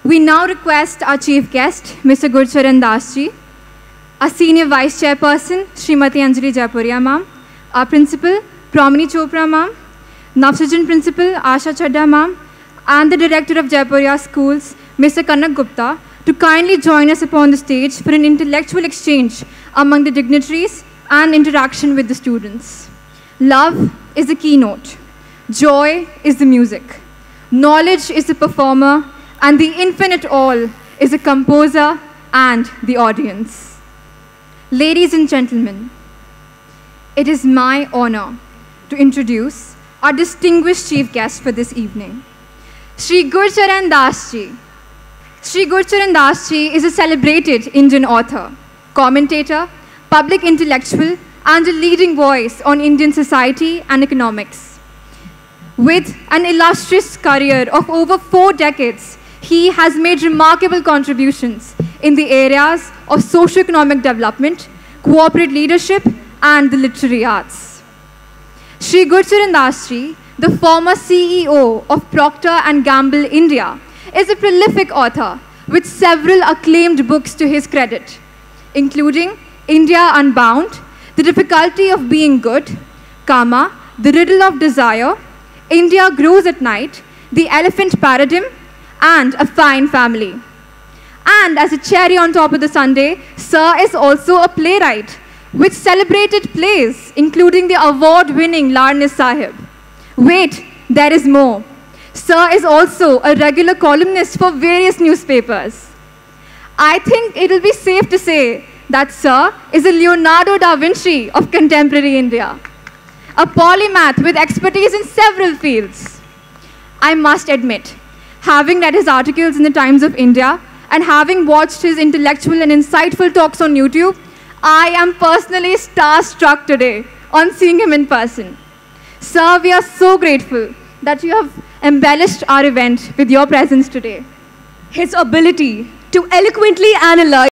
We now request our chief guest, Mr. Gurcharan ji, our senior vice chairperson, Srimati Anjali Jaipuria ma'am, our principal, Promini Chopra ma'am, Navsajan principal, Asha Chadda ma'am, and the director of Jaipuria schools, Mr. Kanak Gupta, to kindly join us upon the stage for an intellectual exchange among the dignitaries and interaction with the students. Love is the keynote. Joy is the music. Knowledge is the performer, and the infinite all is the composer and the audience. Ladies and gentlemen, it is my honor to introduce our distinguished chief guest for this evening, Sri Gurcharan ji. Sri Gurcharan ji is a celebrated Indian author, commentator, public intellectual, and a leading voice on Indian society and economics. With an illustrious career of over 4 decades, he has made remarkable contributions in the areas of socio-economic development, corporate leadership, and the literary arts. Sri Gurcharan ji, the former CEO of Procter & Gamble India, is a prolific author with several acclaimed books to his credit, including India Unbound, The Difficulty of Being Good, Kama, The Riddle of Desire, India Grows at Night, The Elephant Paradigm, and A Fine Family. And as a cherry on top of the sundae, Sir is also a playwright with celebrated plays, including the award-winning Larnis Sahib. Wait, there is more. Sir is also a regular columnist for various newspapers. I think it will be safe to say that Sir is a Leonardo da Vinci of contemporary India, a polymath with expertise in several fields. I must admit, having read his articles in the Times of India and having watched his intellectual and insightful talks on YouTube, I am personally starstruck today on seeing him in person. Sir, we are so grateful that you have embellished our event with your presence today. His ability to eloquently analyze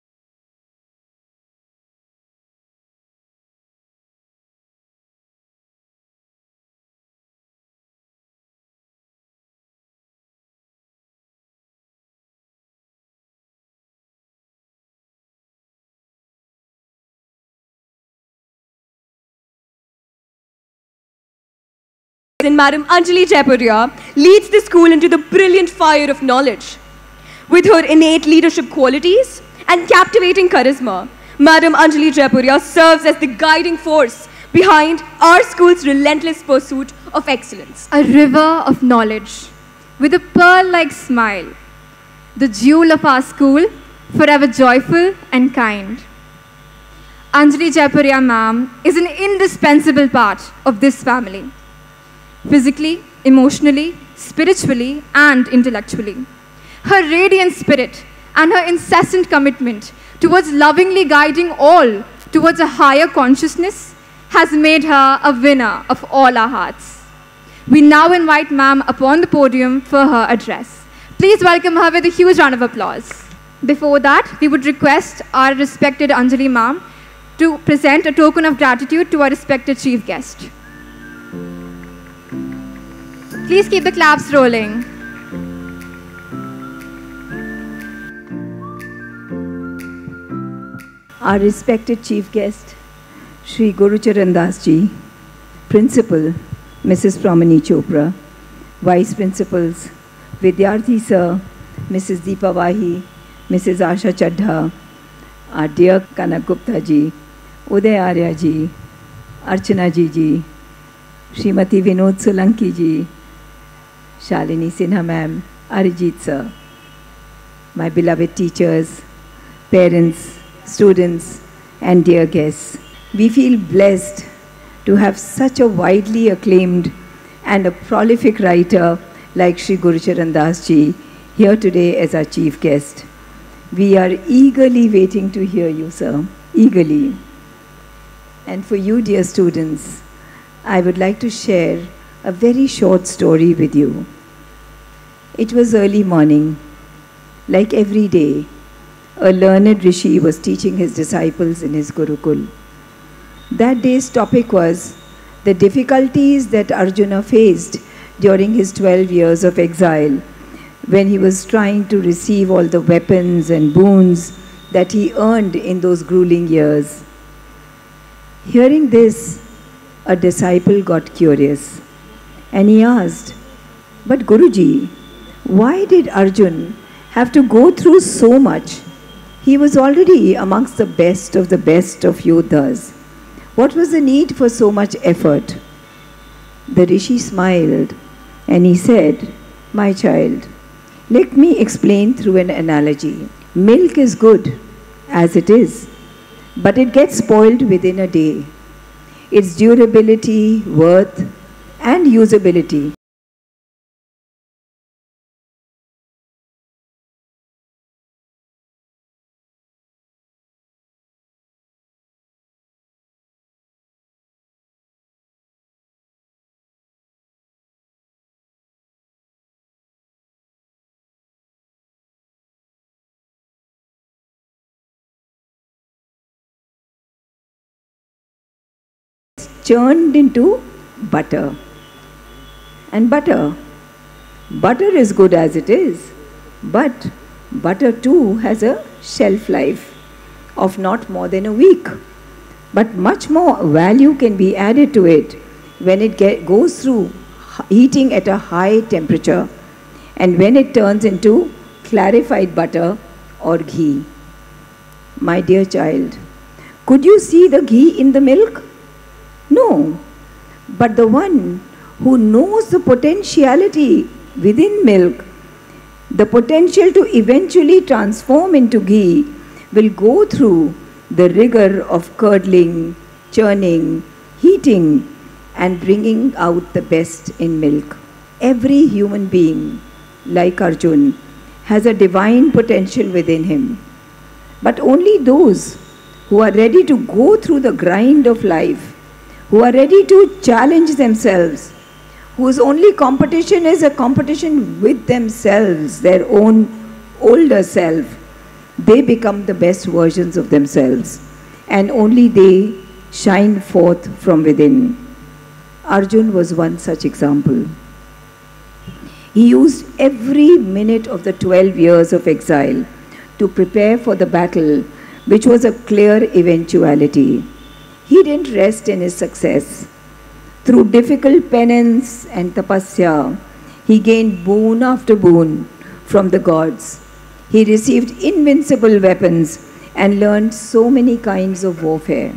and Madam Anjali Jaipuria leads the school into the brilliant fire of knowledge. With her innate leadership qualities and captivating charisma, Madam Anjali Jaipuria serves as the guiding force behind our school's relentless pursuit of excellence. A river of knowledge with a pearl-like smile, the jewel of our school, forever joyful and kind. Anjali Jaipuria ma'am is an indispensable part of this family, physically, emotionally, spiritually, and intellectually. Her radiant spirit and her incessant commitment towards lovingly guiding all towards a higher consciousness has made her a winner of all our hearts. We now invite ma'am upon the podium for her address. Please welcome her with a huge round of applause. Before that, we would request our respected Anjali ma'am to present a token of gratitude to our respected chief guest. Please keep the claps rolling. Our respected chief guest, Sri Gurcharan ji, Principal, Mrs. Promini Chopra, Vice Principals, Vidyarthi Sir, Mrs. Deepa Wahi, Mrs. Asha Chadha, our dear Kanak Gupta ji, Uday Arya ji, Archana ji, Srimati Vinod Solanki ji, Shalini Sinha ma'am, Arijit sir, my beloved teachers, parents, students, and dear guests. We feel blessed to have such a widely acclaimed and a prolific writer like Sri Gurcharan ji here today as our chief guest. We are eagerly waiting to hear you, sir, eagerly. And for you, dear students, I would like to share a very short story with you. It was early morning. Like every day, a learned rishi was teaching his disciples in his Gurukul. That day's topic was the difficulties that Arjuna faced during his 12 years of exile when he was trying to receive all the weapons and boons that he earned in those grueling years. Hearing this, a disciple got curious and he asked, "But Guruji, why did Arjun have to go through so much? He was already amongst the best of Yodhas. What was the need for so much effort?" The Rishi smiled and he said, "My child, let me explain through an analogy. Milk is good as it is, but it gets spoiled within a day. Its durability, worth, and usability churned into butter. And butter is good as it is, but butter too has a shelf life of not more than a week. But much more value can be added to it when it goes through heating at a high temperature and when it turns into clarified butter or ghee. My dear child, could you see the ghee in the milk? No, but the one who knows the potentiality within milk, the potential to eventually transform into ghee, will go through the rigor of curdling, churning, heating, and bringing out the best in milk. Every human being, like Arjun, has a divine potential within him. But only those who are ready to go through the grind of life, who are ready to challenge themselves, whose only competition is a competition with themselves, their own older self, they become the best versions of themselves, and only they shine forth from within. Arjun was one such example. He used every minute of the 12 years of exile to prepare for the battle, which was a clear eventuality. He didn't rest in his success. Through difficult penance and tapasya, he gained boon after boon from the gods. He received invincible weapons and learned so many kinds of warfare.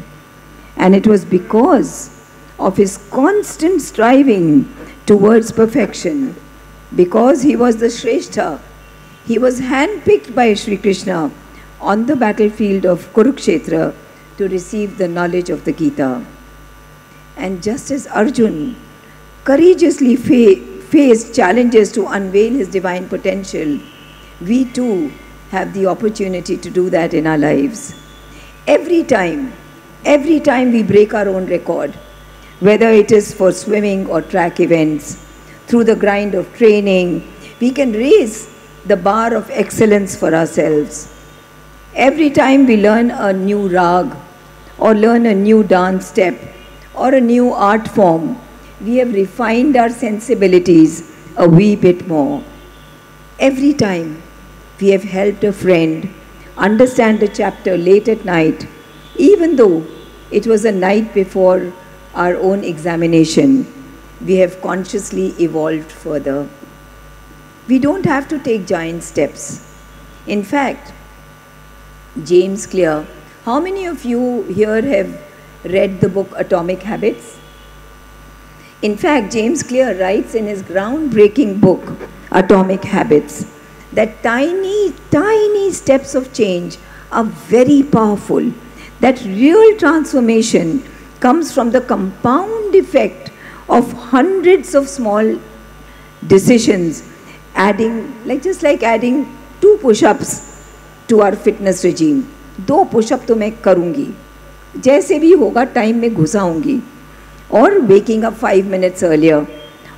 And it was because of his constant striving towards perfection, because he was the Shrestha, he was handpicked by Sri Krishna on the battlefield of Kurukshetra to receive the knowledge of the Gita. And just as Arjun courageously faced challenges to unveil his divine potential, we too have the opportunity to do that in our lives. Every time we break our own record, whether it is for swimming or track events, through the grind of training, we can raise the bar of excellence for ourselves. Every time we learn a new rag, or learn a new dance step, or a new art form, we have refined our sensibilities a wee bit more. Every time we have helped a friend understand a chapter late at night, even though it was a night before our own examination, we have consciously evolved further. We don't have to take giant steps. In fact, James Clear, how many of you here have read the book Atomic Habits? In fact, James Clear writes in his groundbreaking book, Atomic Habits, that tiny, tiny steps of change are very powerful, that real transformation comes from the compound effect of hundreds of small decisions, just like adding 2 push-ups to our fitness regime. 2 push-up तो मैं करूँगी, जैसे भी होगा time में घुसाऊँगी, or waking up 5 minutes earlier,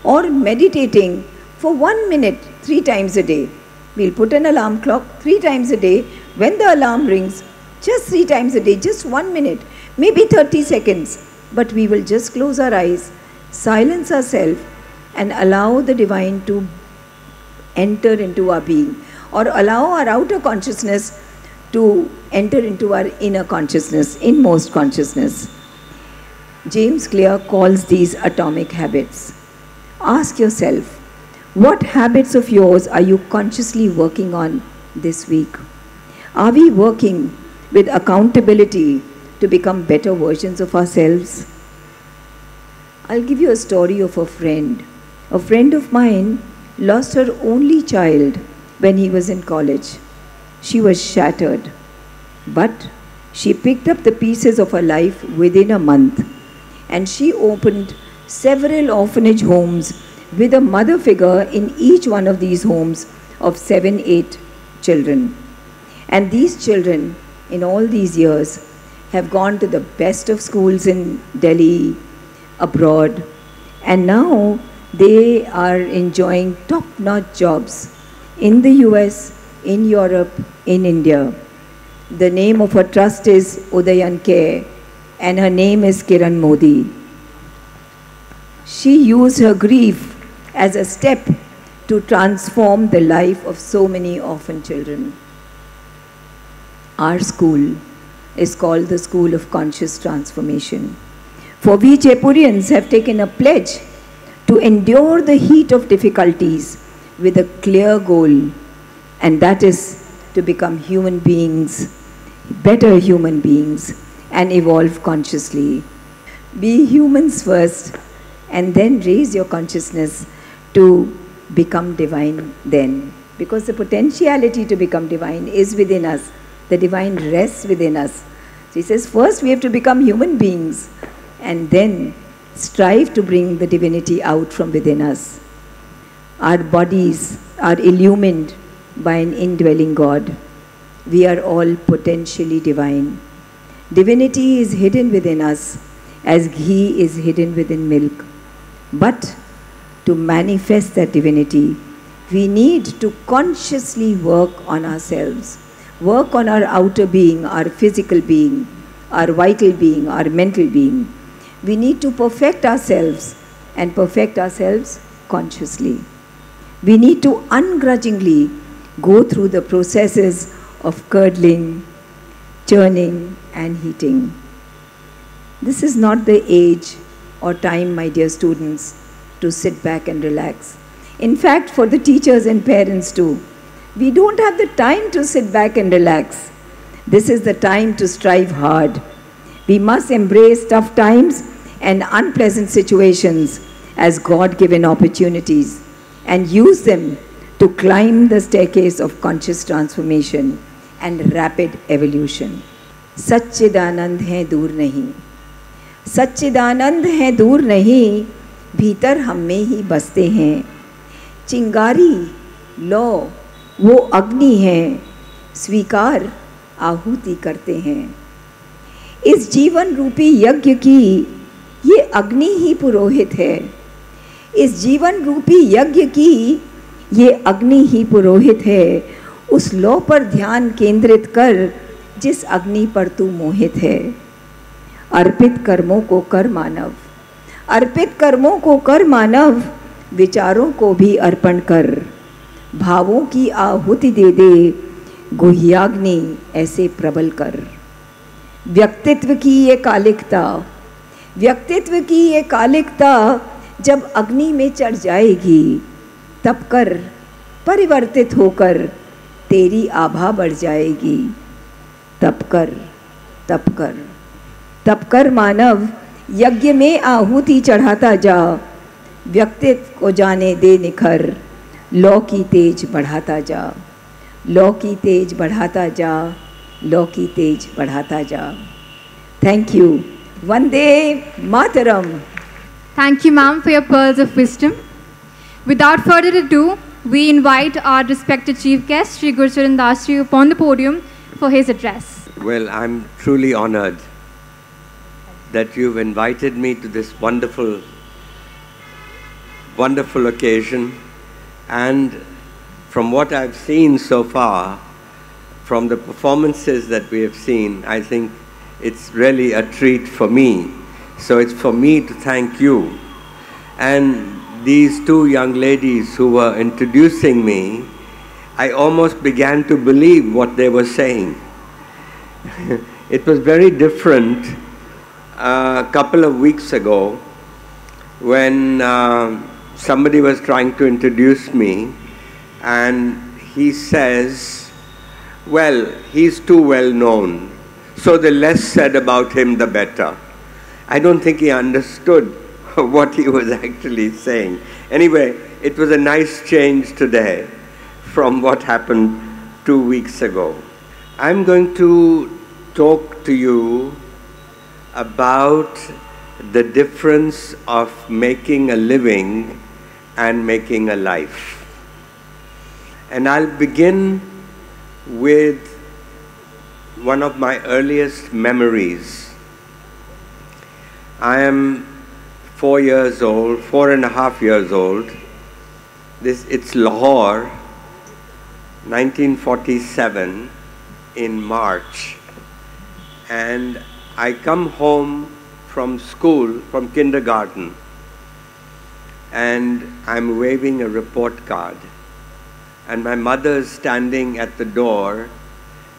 or meditating for 1 minute 3 times a day. We'll put an alarm clock 3 times a day. When the alarm rings, just 3 times a day, just 1 minute, maybe 30 seconds, but we will just close our eyes, silence ourselves, and allow the divine to enter into our being, or allow our outer consciousness to enter into our inner consciousness, inmost consciousness. James Clear calls these atomic habits. Ask yourself, what habits of yours are you consciously working on this week? Are we working with accountability to become better versions of ourselves? I'll give you a story of a friend. A friend of mine lost her only child when he was in college. She was shattered, but she picked up the pieces of her life within a month, and she opened several orphanage homes with a mother figure in each one of these homes of 7, 8 children. And these children, in all these years, have gone to the best of schools in Delhi, abroad, and now they are enjoying top-notch jobs in the US, in Europe, in India. The name of her trust is Udayan Care, and her name is Kiran Modi. She used her grief as a step to transform the life of so many orphan children. Our school is called the School of Conscious Transformation. For we Jaipurians have taken a pledge to endure the heat of difficulties with a clear goal, and that is to become human beings, better human beings, and evolve consciously. Be humans first, and then raise your consciousness to become divine then. Because the potentiality to become divine is within us. The divine rests within us. So he says, first we have to become human beings, and then strive to bring the divinity out from within us. Our bodies are illumined by an indwelling God. We are all potentially divine. Divinity is hidden within us as ghee is hidden within milk. But to manifest that divinity, we need to consciously work on ourselves, work on our outer being, our physical being, our vital being, our mental being. We need to perfect ourselves, and perfect ourselves consciously. We need to ungrudgingly go through the processes of curdling, churning, and heating. This is not the age or time, my dear students, to sit back and relax. In fact, for the teachers and parents too, we don't have the time to sit back and relax. This is the time to strive hard. We must embrace tough times and unpleasant situations as God-given opportunities and use them to climb the staircase of conscious transformation and rapid evolution. सच्चिदानंद है दूर नहीं, सच्चिदानंद है दूर नहीं, भीतर हम में ही बसते हैं. चिंगारी लो वो अग्नि है, स्वीकार आहुति करते हैं. इस जीवन रूपी यज्ञ की ये अग्नि ही पुरोहित है. इस जीवन रूपी यज्ञ की ये अग्नि ही पुरोहित है. उस लो पर ध्यान केंद्रित कर जिस अग्नि पर तू मोहित है. अर्पित कर्मों को कर मानव, अर्पित कर्मों को कर मानव, विचारों को भी अर्पण कर. भावों की आहुति दे दे, गुह्याग्नि ऐसे प्रबल कर. व्यक्तित्व की ये कालिकता, व्यक्तित्व की ये कालिकता जब अग्नि में चढ़ जाएगी, तब कर परिवर्तित होकर तेरी आभा बढ़ जाएगी. तप कर, तप कर, तप कर मानव, यज्ञ में आहुति चढ़ाता जा. व्यक्तित्व को जाने दे निखर, लौ की तेज बढ़ाता जा. लौ की तेज बढ़ाता जा, लौ की तेज बढ़ाता जा. Thank you. Vande Mataram. Thank you, ma'am, for your pearls of wisdom. Without further ado, we invite our respected chief guest, Sri Gurcharan Das ji, upon the podium for his address. Well, I'm truly honored that you've invited me to this wonderful, wonderful occasion. And from what I've seen so far, from the performances that we have seen, I think it's really a treat for me. So it's for me to thank you. And these two young ladies who were introducing me, I almost began to believe what they were saying. It was very different a couple of weeks ago when somebody was trying to introduce me, and he says, well, he's too well known, so the less said about him, the better. I don't think he understood what he was actually saying. Anyway, it was a nice change today from what happened 2 weeks ago. I'm going to talk to you about the difference of making a living and making a life. And I'll begin with one of my earliest memories. I am 4 years old, 4.5 years old. It's Lahore, 1947 in March. And I come home from school, from kindergarten, and I'm waving a report card. And my mother's standing at the door,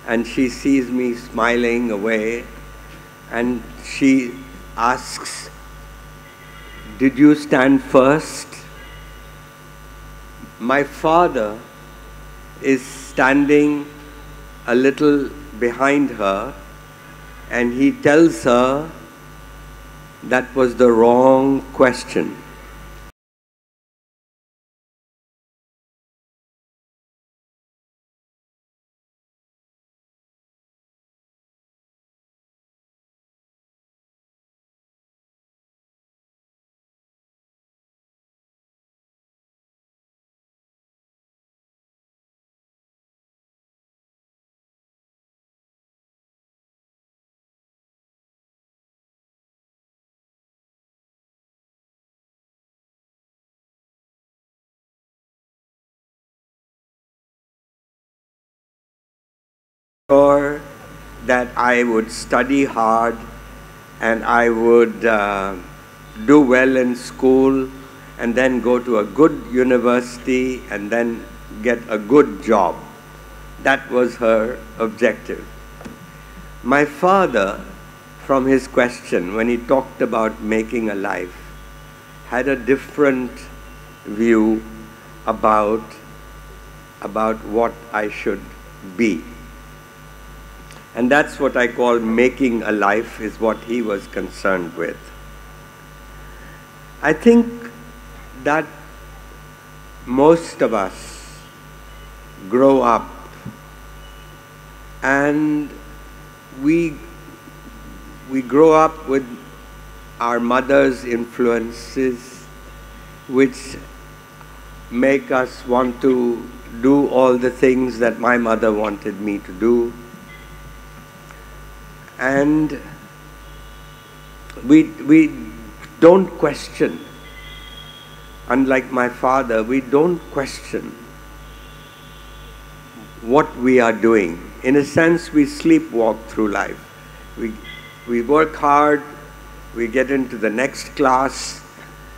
and she sees me smiling away, and she asks, "Did you stand first?" My father is standing a little behind her, and he tells her that was the wrong question. Sure that I would study hard and I would do well in school and then go to a good university and then get a good job. That was her objective. My father, from his question, when he talked about making a life, had a different view about what I should be. And that's what I call making a life, is what he was concerned with. I think that most of us grow up and we grow up with our mother's influences, which make us want to do all the things that my mother wanted me to do. And we don't question. Unlike my father, we don't question what we are doing. In a sense, we sleepwalk through life. We work hard, we get into the next class,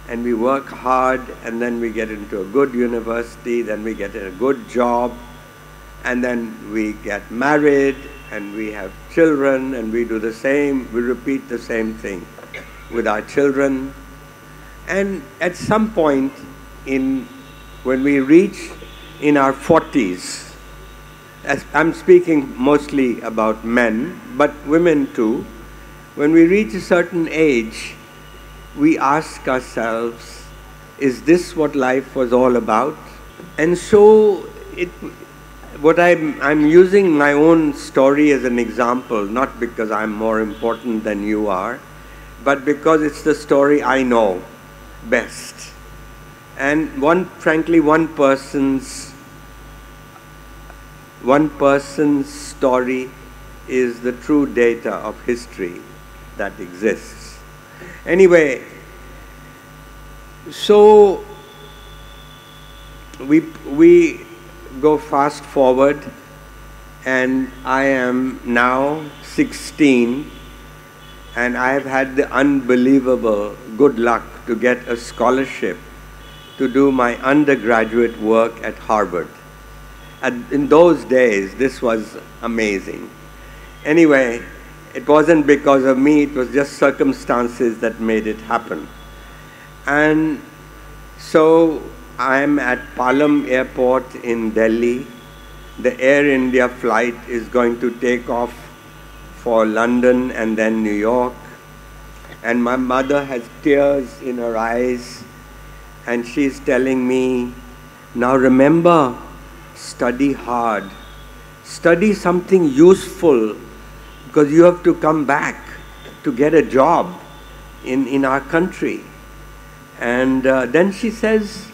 and we work hard, and then we get into a good university, then we get a good job, and then we get married, and we have children, and we do the same, we repeat the same thing with our children. And at some point, when we reach in our 40s, as I'm speaking mostly about men, but women too, when we reach a certain age, we ask ourselves, is this what life was all about? And so I'm using my own story as an example, not because I'm more important than you are, but because it's the story I know best. And frankly, one person's story is the true data of history that exists. Anyway, so we go fast forward, and I am now 16, and I have had the unbelievable good luck to get a scholarship to do my undergraduate work at Harvard. In those days, this was amazing. Anyway, it wasn't because of me, it was just circumstances that made it happen. And so I'm at Palam Airport in Delhi. The Air India flight is going to take off for London and then New York. And my mother has tears in her eyes, and she's telling me, now remember, study hard. Study something useful, because you have to come back to get a job in our country. And then she says,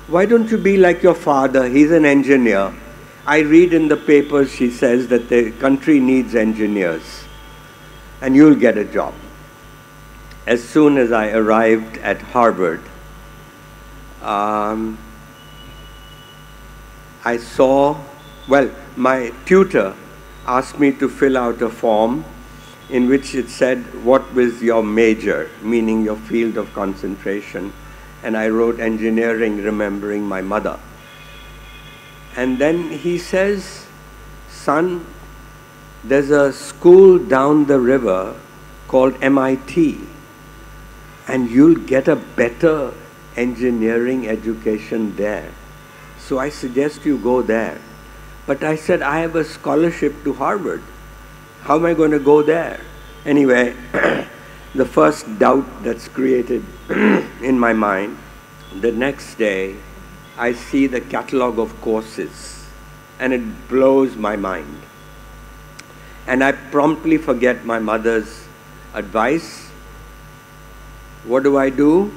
why don't you be like your father? He's an engineer. I read in the papers, she says, that the country needs engineers, and you'll get a job. As soon as I arrived at Harvard, I saw, well, my tutor asked me to fill out a form in which it said, what was your major, meaning your field of concentration. And I wrote engineering, remembering my mother. And then he says, son, there's a school down the river called MIT, and you'll get a better engineering education there. So I suggest you go there. But I said, I have a scholarship to Harvard. How am I going to go there? Anyway, the first doubt that's created in my mind, the next day, I see the catalog of courses, and it blows my mind. And I promptly forget my mother's advice. What do?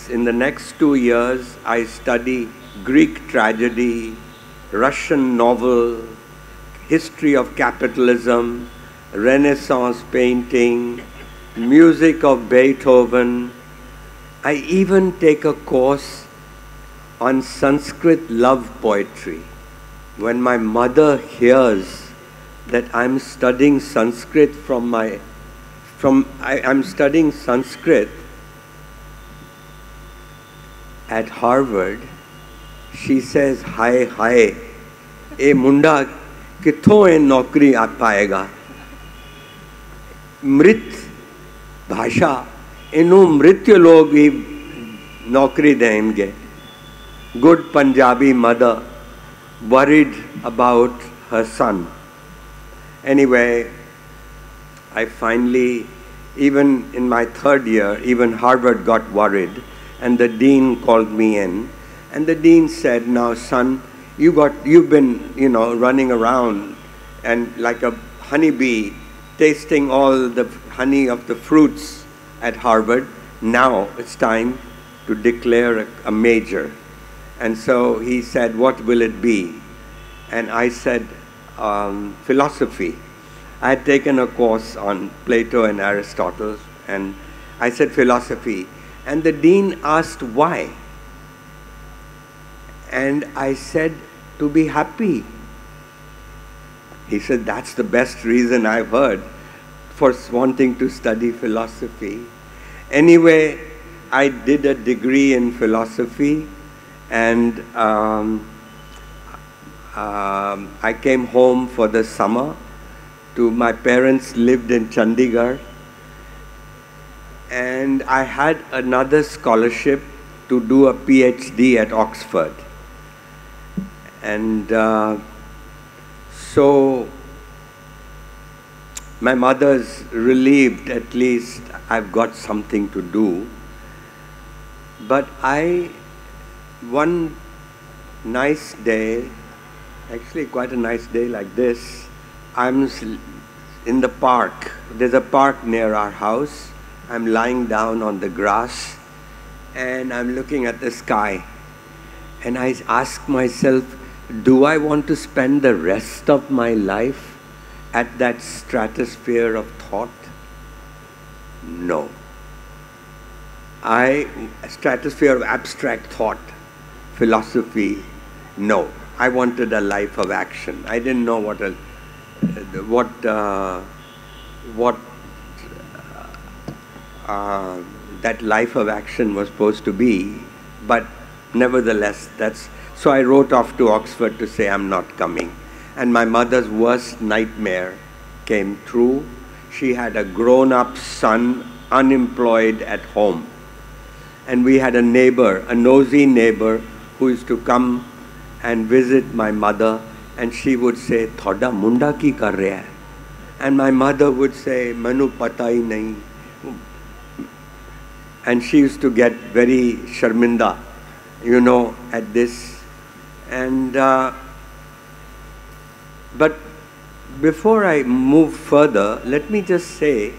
In the next 2 years, I study Greek tragedy, Russian novel, history of capitalism, Renaissance painting, music of Beethoven. I even take a course on Sanskrit love poetry. When my mother hears that I'm studying Sanskrit I'm studying Sanskrit at Harvard, she says, hi, hi, e munda kitho e naukri paega? Mrit bhasha, inu mritya log hi naukri denge. Good Punjabi mother, worried about her son. Anyway, I finally, even in my third year, even Harvard got worried, and the dean called me in, and the dean said, now son, you've been, running around and like a honeybee, tasting all the honey of the fruits at Harvard. Now it's time to declare a major. And so he said, what will it be? And I said, philosophy. I had taken a course on Plato and Aristotle, and I said philosophy. And the dean asked why. And I said, to be happy. He said, that's the best reason I've heard for wanting to study philosophy. Anyway, I did a degree in philosophy, and I came home for the summer. My parents lived in Chandigarh, and I had another scholarship to do a PhD at Oxford. And so my mother's relieved, at least I've got something to do. But one nice day, actually quite a nice day like this, I'm in the park. There's a park near our house. I'm lying down on the grass, and I'm looking at the sky. And I ask myself, do I want to spend the rest of my life at that stratosphere of thought? No. Stratosphere of abstract thought, philosophy, no. I wanted a life of action. I didn't know what that life of action was supposed to be, But nevertheless, so I wrote off to Oxford to say I'm not coming. And my mother's worst nightmare came true. She had a grown-up son, unemployed at home. And we had a neighbor, a nosy neighbor, who used to come and visit my mother, and she would say, "Thoda munda ki kar raha hai?" And my mother would say, "Manu pata hi nahi." And she used to get very sharminda, at this. And but before I move further, let me just say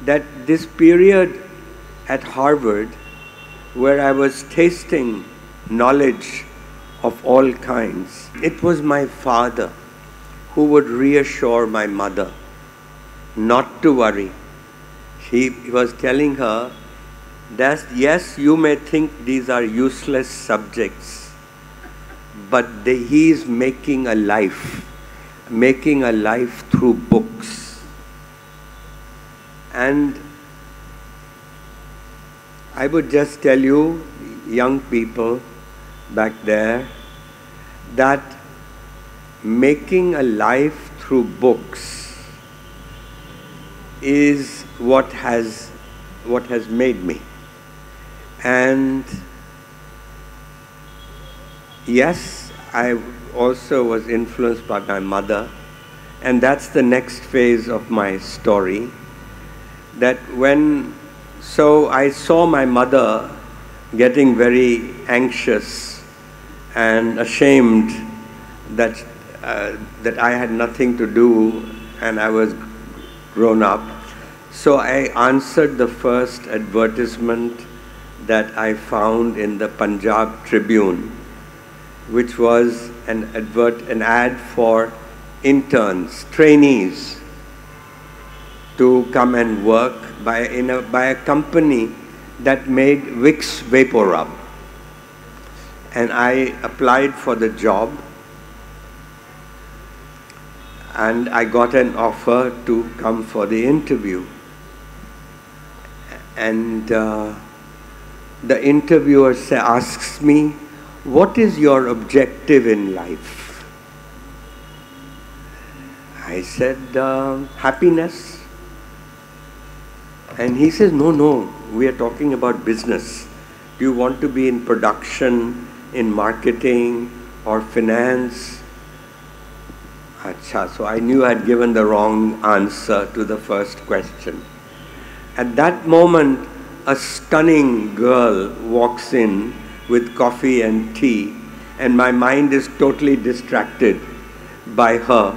that this period at Harvard, where I was tasting knowledge of all kinds, it was my father who would reassure my mother not to worry. He was telling her that, yes, you may think these are useless subjects, but he is making a life through books. And I would just tell you, young people back there, that making a life through books is what has made me. And yes, I also was influenced by my mother, and that's the next phase of my story. So I saw my mother getting very anxious and ashamed that I had nothing to do and I was grown up. So I answered the first advertisement that I found in the Punjab Tribune, which was an ad for interns, trainees, to come and work by a company that made Vicks Vapor Rub. And I applied for the job, and I got an offer to come for the interview. And the interviewer asks me, "What is your objective in life?" I said, "Happiness." And he says, no, we are talking about business. Do you want to be in production, in marketing, or finance? Acha, so I knew I had given the wrong answer to the first question. At that moment, a stunning girl walks in with coffee and tea, and my mind is totally distracted by her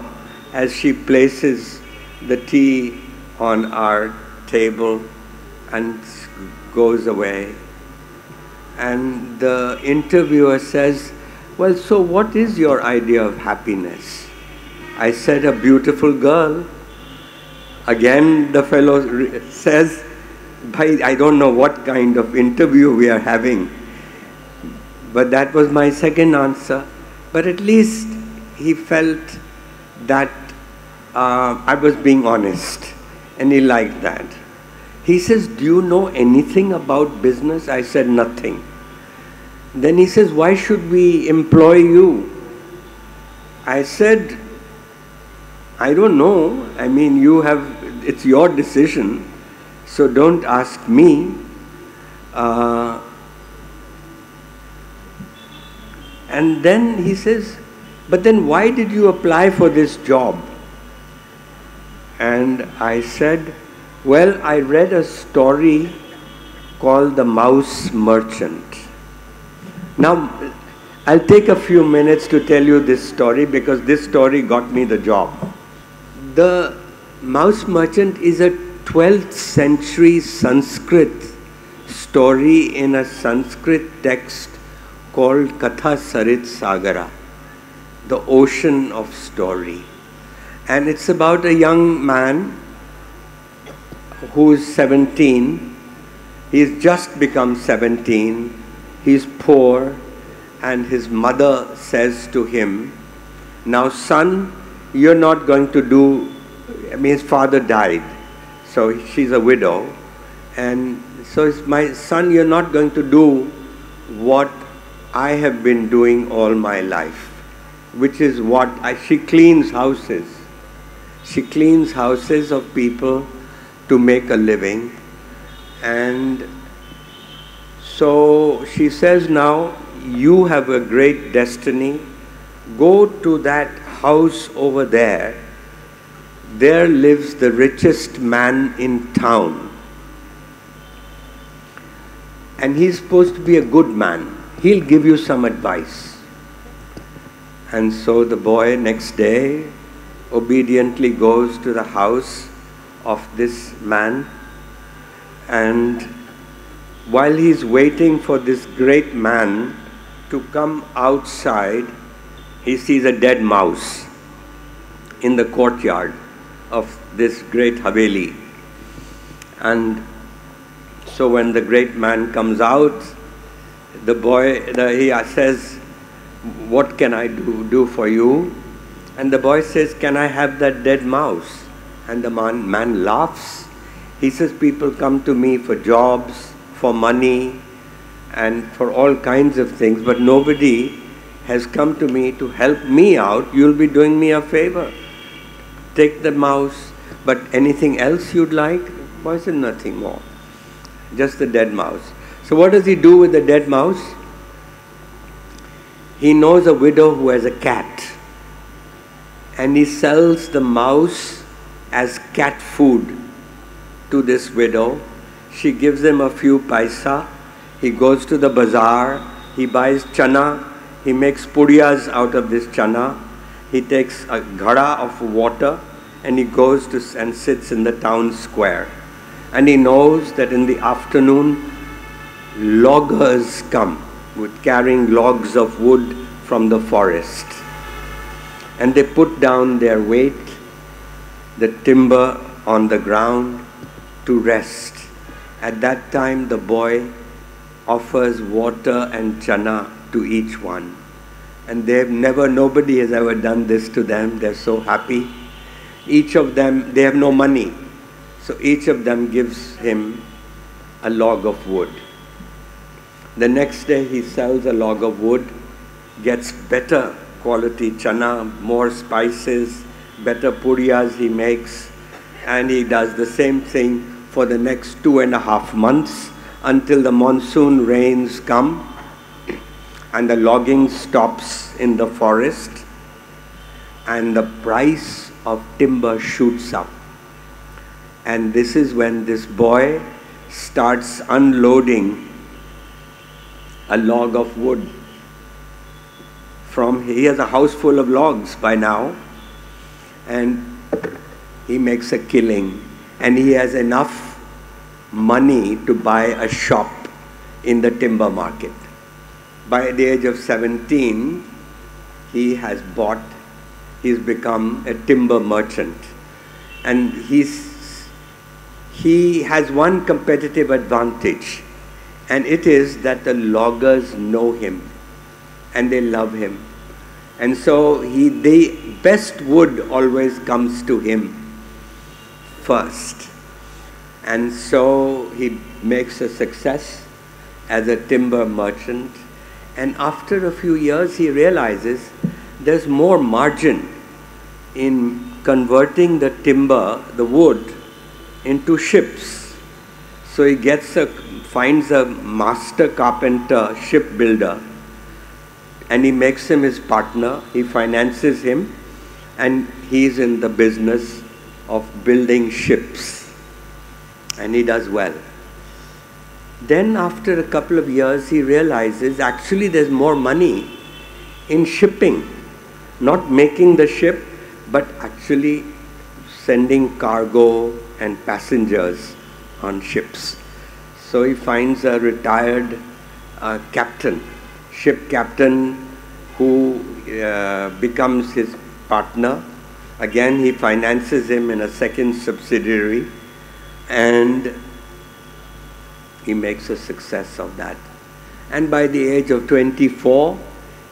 as she places the tea on our table and goes away. And the interviewer says, "Well, so what is your idea of happiness?" I said, "A beautiful girl." Again, the fellow says, "Bhai, I don't know what kind of interview we are having." But that was my second answer. But at least he felt that I was being honest, and he liked that. He says, "Do you know anything about business?" I said, "Nothing." Then he says, "Why should we employ you?" I said, "I don't know. I mean, it's your decision, so don't ask me." And then he says, "But then why did you apply for this job?" And I said, "Well, I read a story called The Mouse Merchant." Now, I'll take a few minutes to tell you this story because this story got me the job. The Mouse Merchant is a 12th century Sanskrit story in a Sanskrit text called Katha Sarit Sagara, the ocean of story. And it's about a young man who is 17. He's just become 17. He's poor, and his mother says to him, "Now, son, you're not going to do," I mean, his father died, so she's a widow. And so, "My son, you're not going to do what I have been doing all my life, which is what she cleans houses. She cleans houses of people to make a living. And so she says, now you have a great destiny. Go to that house over there. There lives the richest man in town. And he's supposed to be a good man. He'll give you some advice. And so the boy next day obediently goes to the house of this man. And while he's waiting for this great man to come outside, he sees a dead mouse in the courtyard of this great Haveli. And so when the great man comes out, the boy, he says, what can I do for you? And the boy says, can I have that dead mouse? And the man laughs. He says, people come to me for jobs, for money, and for all kinds of things, but nobody has come to me to help me out. You'll be doing me a favor. Take the mouse, but anything else you'd like? The boy said, nothing more. Just the dead mouse. So what does he do with the dead mouse? He knows a widow who has a cat, and he sells the mouse as cat food to this widow. She gives him a few paisa. He goes to the bazaar. He buys chana. He makes puriyas out of this chana. He takes a ghada of water and he goes to and sits in the town square. And he knows that in the afternoon, loggers come with carrying logs of wood from the forest. And they put down their weight, the timber on the ground to rest. At that time, the boy offers water and chana to each one. And nobody has ever done this to them. They're so happy. Each of them, they have no money. So each of them gives him a log of wood. The next day he sells a log of wood, gets better quality chana, more spices, better puriyas he makes, and he does the same thing for the next 2.5 months until the monsoon rains come and the logging stops in the forest and the price of timber shoots up. And this is when this boy starts unloading a log of wood. He has a house full of logs by now, and he makes a killing, and he has enough money to buy a shop in the timber market. By the age of 17, he's become a timber merchant. And he has one competitive advantage, and it is that the loggers know him and they love him. And so the best wood always comes to him first. And so he makes a success as a timber merchant. And after a few years, he realizes there's more margin in converting the timber, the wood, into ships. So he finds a master carpenter, shipbuilder, and he makes him his partner. He finances him, and he's in the business of building ships. And he does well. Then after a couple of years, he realizes actually there's more money in shipping, not making the ship, but actually sending cargo and passengers on ships. So he finds a retired ship captain, who becomes his partner. Again, he finances him in a second subsidiary, and he makes a success of that. And by the age of 24,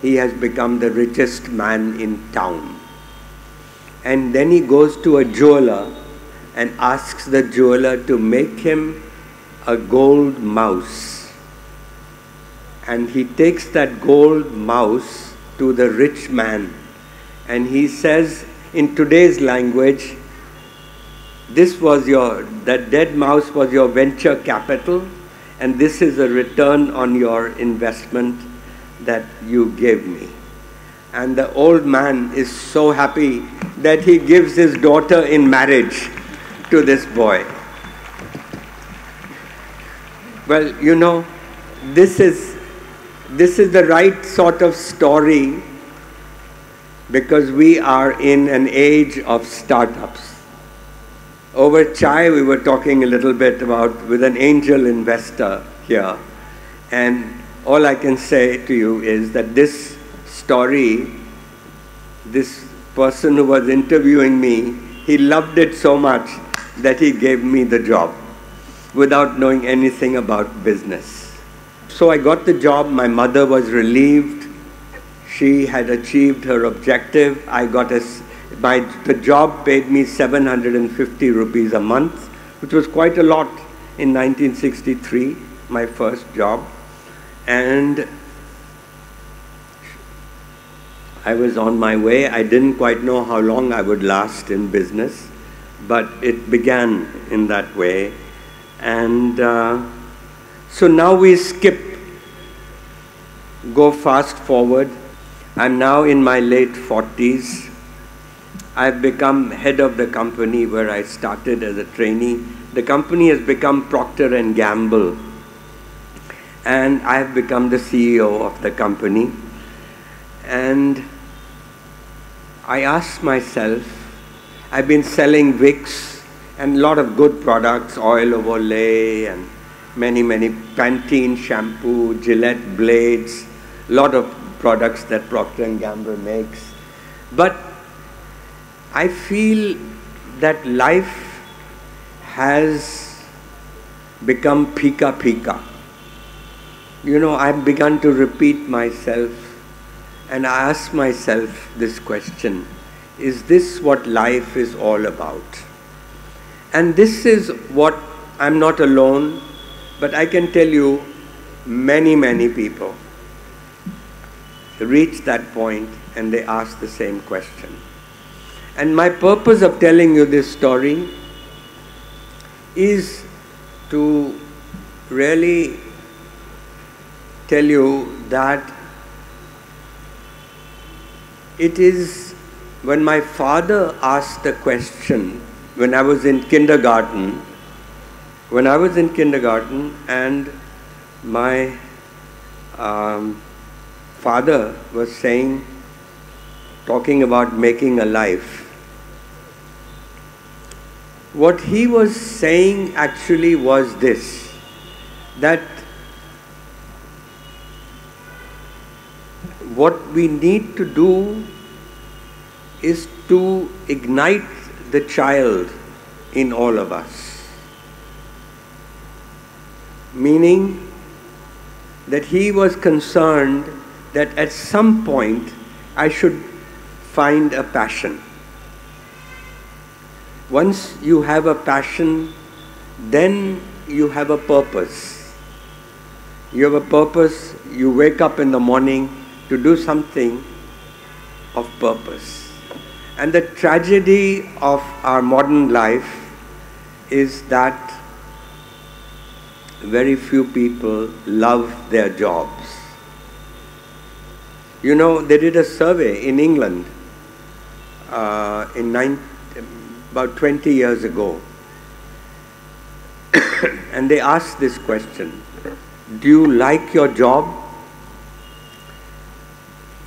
he has become the richest man in town. And then he goes to a jeweler and asks the jeweler to make him a gold mouse. and he takes that gold mouse to the rich man, and he says, in today's language, that dead mouse was your venture capital, and this is a return on your investment that you gave me. And the old man is so happy that he gives his daughter in marriage to this boy. Well, you know, this is the right sort of story, because we are in an age of startups. Over chai, we were talking a little bit about with an angel investor here, and all I can say to you is that this story, this person who was interviewing me, he loved it so much that he gave me the job without knowing anything about business. So I got the job. My mother was relieved. She had achieved her objective. The job paid me 750 rupees a month, which was quite a lot in 1963, my first job. And I was on my way. I didn't quite know how long I would last in business, but it began in that way. And so now we go fast forward. I'm now in my late 40s. I've become head of the company where I started as a trainee. The company has become Procter & Gamble, and I've become the CEO of the company. And I asked myself, I've been selling Vicks and a lot of good products, oil of Olay and many Pantene shampoo, Gillette blades, a lot of products that Procter & Gamble makes. But I feel that life has become pika. You know, I've begun to repeat myself, and I ask myself this question: is this what life is all about? And this is what, I'm not alone, but I can tell you many people reach that point and they ask the same question. And my purpose of telling you this story is to really tell you that it is when my father asked the question when I was in kindergarten, and my father was talking about making a life. What he was saying actually was this, that what we need to do is to ignite the child in all of us. Meaning that he was concerned that at some point I should find a passion. Once you have a passion, then you have a purpose. You have a purpose, you wake up in the morning to do something of purpose. And the tragedy of our modern life is that very few people love their jobs. You know, they did a survey in England about 20 years ago, and they asked this question: do you like your job?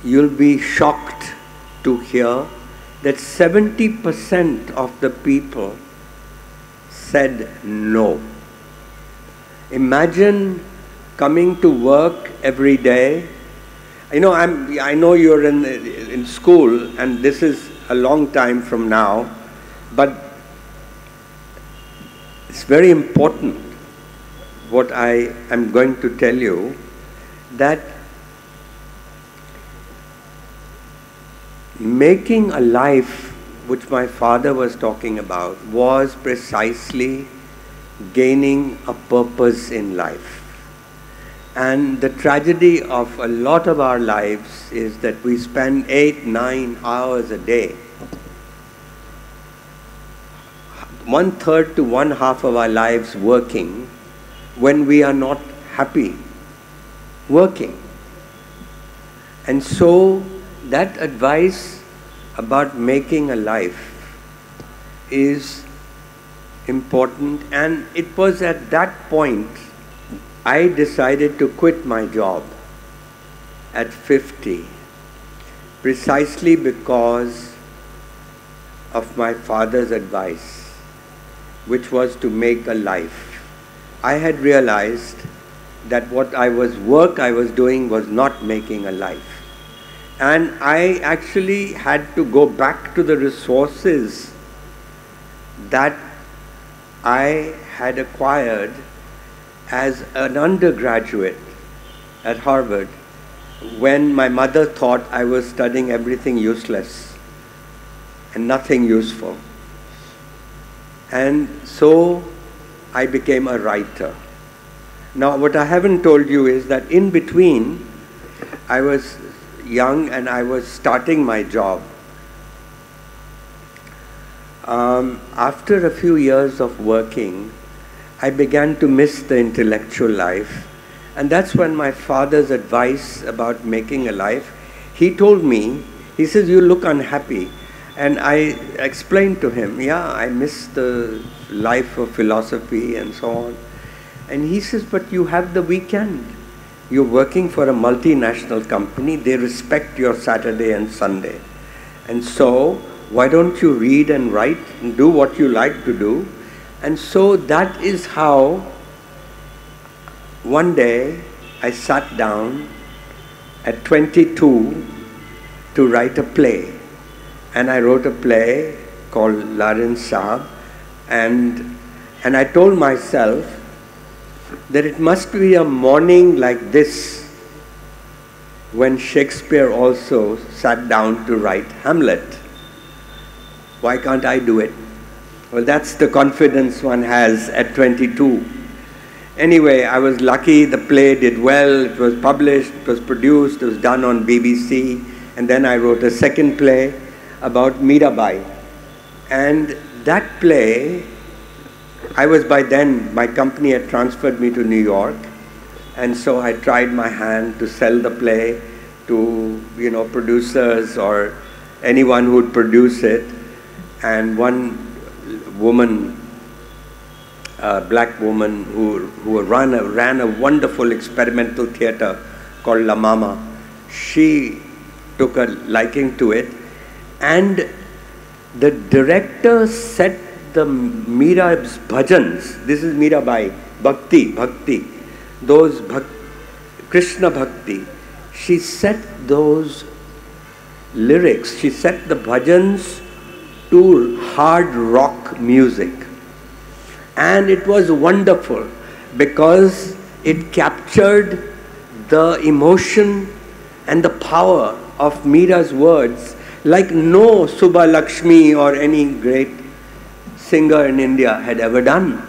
You'll be shocked to hear that 70% of the people said no. Imagine coming to work every day. You know, I know you're in school, and this is a long time from now, but it's very important what I am going to tell you, that making a life, which my father was talking about, was precisely gaining a purpose in life. And the tragedy of a lot of our lives is that we spend 8, 9 hours a day. 1/3 to 1/2 of our lives working when we are not happy working. And so that advice about making a life is important, and it was at that point I decided to quit my job at 50, precisely because of my father's advice, which was to make a life. I had realized that what work I was doing was not making a life. And I actually had to go back to the resources that I had acquired as an undergraduate at Harvard, when my mother thought I was studying everything useless and nothing useful. And so I became a writer. Now, what I haven't told you is that in between, I was young and I was starting my job. After a few years of working, I began to miss the intellectual life. And that's when my father's advice about making a life, he told me, he says, "You look unhappy." And I explained to him, yeah, I miss the life of philosophy and so on. And he says, "But you have the weekend. You're working for a multinational company. They respect your Saturday and Sunday. And so, why don't you read and write and do what you like to do?" And so that is how one day I sat down at 22 to write a play. And I wrote a play called Larin Saab, and I told myself that it must be a morning like this when Shakespeare also sat down to write Hamlet. Why can't I do it? Well, that's the confidence one has at 22. Anyway, I was lucky, the play did well, it was published, it was produced, it was done on BBC, and then I wrote a second play about Mirabai. And that play, I was by then, my company had transferred me to New York, and so I tried my hand to sell the play to, producers or anyone who would produce it. And one woman, a black woman who ran a wonderful experimental theater called La Mama, she took a liking to it, and the director set the Mira's bhajans, this is Mirabai, Bhakti, those Krishna Bhakti, she set those lyrics, she set the bhajans to hard rock music. And it was wonderful because it captured the emotion and the power of Mira's words like no Subha Lakshmi or any great singer in India had ever done.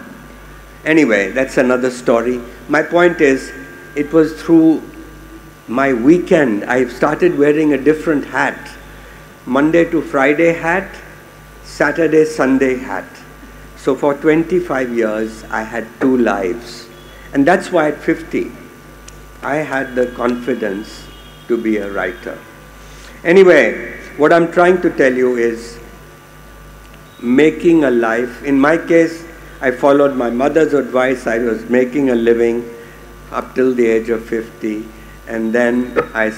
Anyway, that's another story. My point is, it was through my weekend, I started wearing a different hat. Monday to Friday hat, Saturday, Sunday hat. So for 25 years, I had two lives. And that's why at 50, I had the confidence to be a writer. Anyway, what I'm trying to tell you is making a life. In my case, I followed my mother's advice. I was making a living up till the age of 50. And then I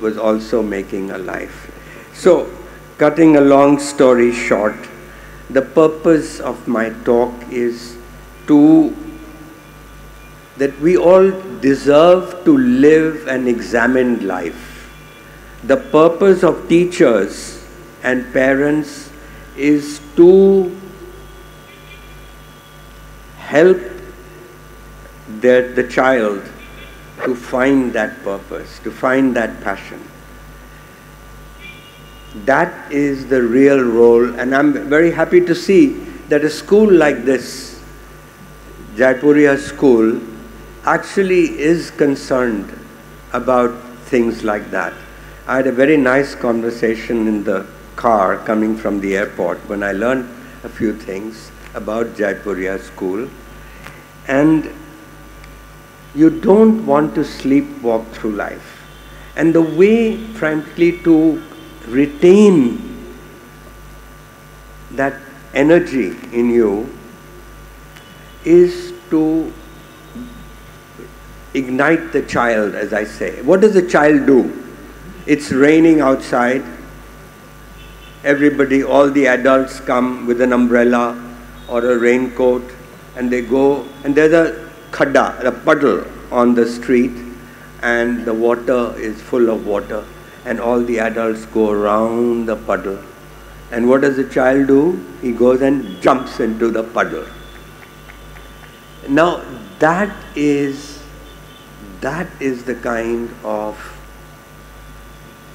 was also making a life. So, cutting a long story short, the purpose of my talk is that we all deserve to live an examined life. The purpose of teachers and parents is to help the child to find that purpose, to find that passion. That is the real role, and I'm very happy to see that a school like this, Jaipuria School, actually is concerned about things like that. I had a very nice conversation in the car coming from the airport when I learned a few things about Jaipuria school. And you don't want to sleepwalk through life. And the way, frankly, to retain that energy in you is to ignite the child, as I say. What does a child do? It's raining outside. Everybody, all the adults come with an umbrella or a raincoat, and they go, and there's a khadda, a puddle on the street, and the water is full of water, and all the adults go around the puddle. And what does the child do? He goes and jumps into the puddle. Now, that is the kind of,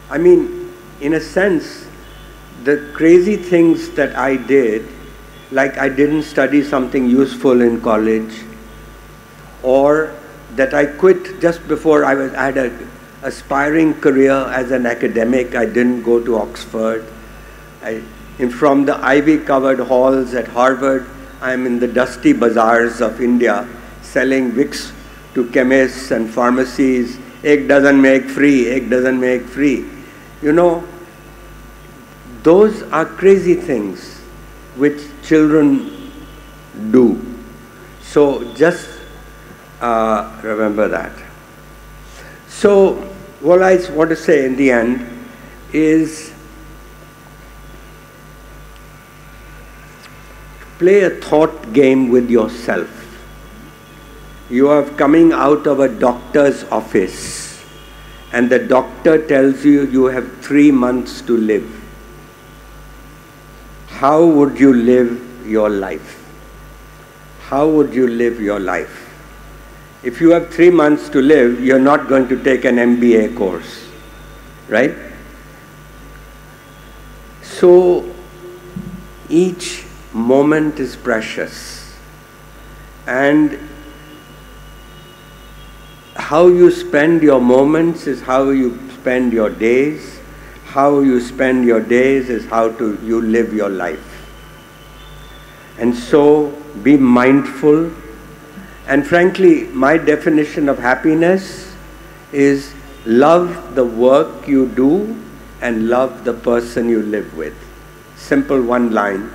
I mean, in a sense, the crazy things that I did, like I didn't study something useful in college, or that I quit just before I had an aspiring career as an academic. I didn't go to Oxford. From the ivy-covered halls at Harvard, I'm in the dusty bazaars of India selling Vicks to chemists and pharmacies. Ek doesn't make free, ek doesn't make free. You know, those are crazy things which children do. So just remember that. So what I want to say in the end is play a thought game with yourself. You are coming out of a doctor's office and the doctor tells you you have 3 months to live. How would you live your life? How would you live your life? If you have 3 months to live, you're not going to take an MBA course, right? So each moment is precious, and how you spend your moments is how you spend your days. How you spend your days is how you live your life. And so be mindful. And frankly, my definition of happiness is love the work you do and love the person you live with. Simple one-line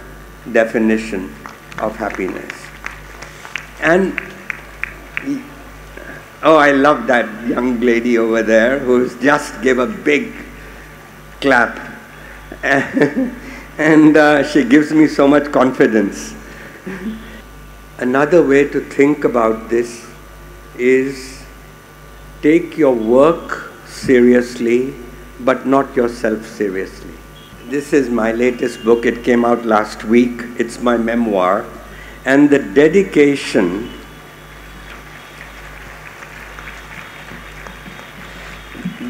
definition of happiness. And oh, I love that young lady over there who's just gave a big clap. And she gives me so much confidence. Another way to think about this is take your work seriously, but not yourself seriously. This is my latest book. It came out last week. It's my memoir. And the dedication